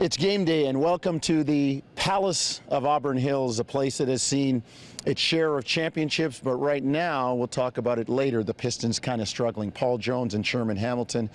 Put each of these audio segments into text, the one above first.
It's game day, and welcome to the Palace of Auburn Hills, a place that has seen its share of championships, but right now, we'll talk about it later, the Pistons kind of struggling. Paul Jones and Sherman Hamilton.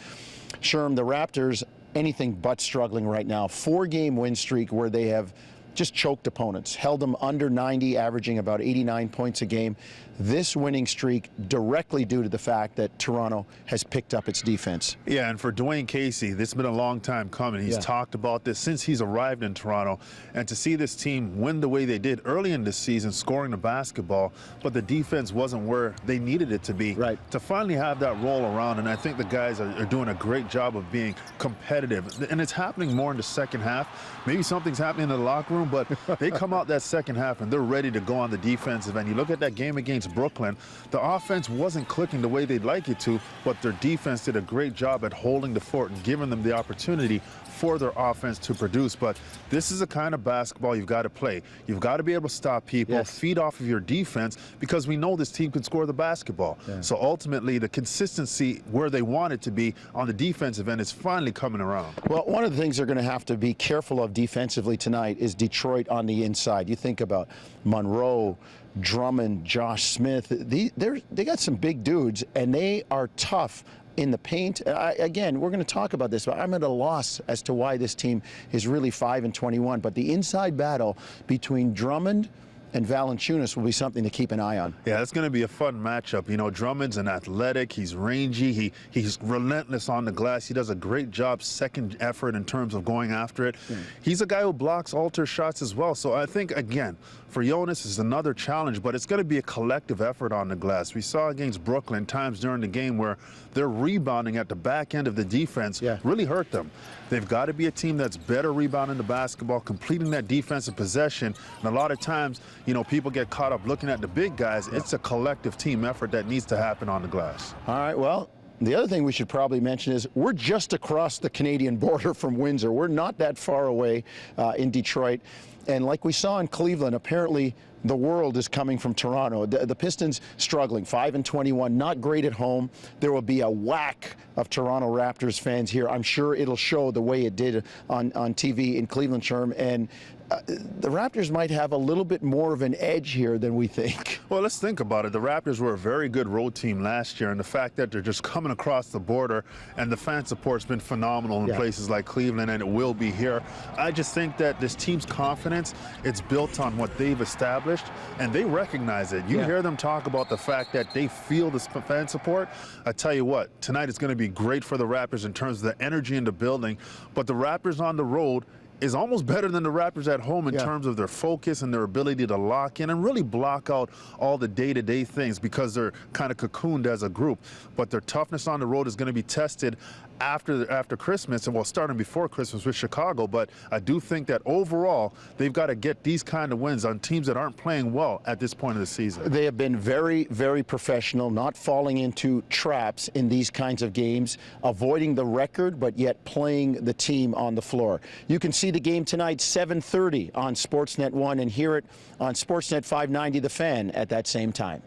Sherm, the Raptors, anything but struggling right now. 4-game win streak where they have just choked opponents, held them under 90, averaging about 89 points a game. This winning streak directly due to the fact that Toronto has picked up its defense. Yeah, and for Dwayne Casey, this has been a long time coming. He's talked about this since he's arrived in Toronto. And to see this team win the way they did early in this season, scoring the basketball, but the defense wasn't where they needed it to be. Right. To finally have that roll around, and I think the guys are doing a great job of being competitive. And it's happening more in the second half. Maybe something's happening in the locker room, but they come out that second half and they're ready to go on the defensive end. You look at that game against Brooklyn, the offense wasn't clicking the way they'd like it to, but their defense did a great job at holding the fort and giving them the opportunity for their offense to produce. But this is the kind of basketball you've got to play. You've got to be able to stop people, feed off of your defense, because we know this team can score the basketball. So ultimately, the consistency where they want it to be on the defensive end is finally coming around. Well, one of the things they're going to have to be careful of defensively tonight is Detroit on the inside. You think about Monroe, Drummond, Josh Smith. They got some big dudes, and they are tough in the paint. Again, we're going to talk about this, but I'm at a loss as to why this team is really 5-21. But the inside battle between Drummond and Valanciunas will be something to keep an eye on. Yeah, it's going to be a fun matchup. You know, Drummond's an athletic, he's rangy, he's relentless on the glass. He does a great job, second effort in terms of going after it. He's a guy who blocks alter shots as well. So I think, again, for Jonas, it's another challenge, but it's going to be a collective effort on the glass. We saw against Brooklyn times during the game where their rebounding at the back end of the defense really hurt them. They've got to be a team that's better rebounding the basketball, completing that defensive possession. And a lot of times, you know, people get caught up looking at the big guys. It's a collective team effort that needs to happen on the glass. All right, well, the other thing we should probably mention is we're just across the Canadian border from Windsor. We're not that far away in Detroit. And like we saw in Cleveland, apparently the world is coming from Toronto. The Pistons struggling, 5-21, not great at home. There will be a whack of Toronto Raptors fans here. I'm sure it'll show the way it did on TV in Cleveland, Sherm. And the Raptors might have a little bit more of an edge here than we think. Well, let's think about it. The Raptors were a very good road team last year, and the fact that they're just coming across the border and the fan support's been phenomenal in places like Cleveland, and it will be here. I just think that this team's confidence, it's built on what they've established, and they recognize it. You hear them talk about the fact that they feel the fan support. I tell you what, tonight is going to be great for the Raptors in terms of the energy in the building, but the Raptors on the road is almost better than the Raptors at home in terms of their focus and their ability to lock in and really block out all the day-to-day things, because they're kind of cocooned as a group. But their toughness on the road is going to be tested after Christmas, and well, starting before Christmas with Chicago. But I do think that overall, they've got to get these kind of wins on teams that aren't playing well at this point of the season. They have been very, very professional, not falling into traps in these kinds of games, avoiding the record, but yet playing the team on the floor. You can see the game tonight, 7:30 on Sportsnet 1, and hear it on Sportsnet 590 The Fan at that same time.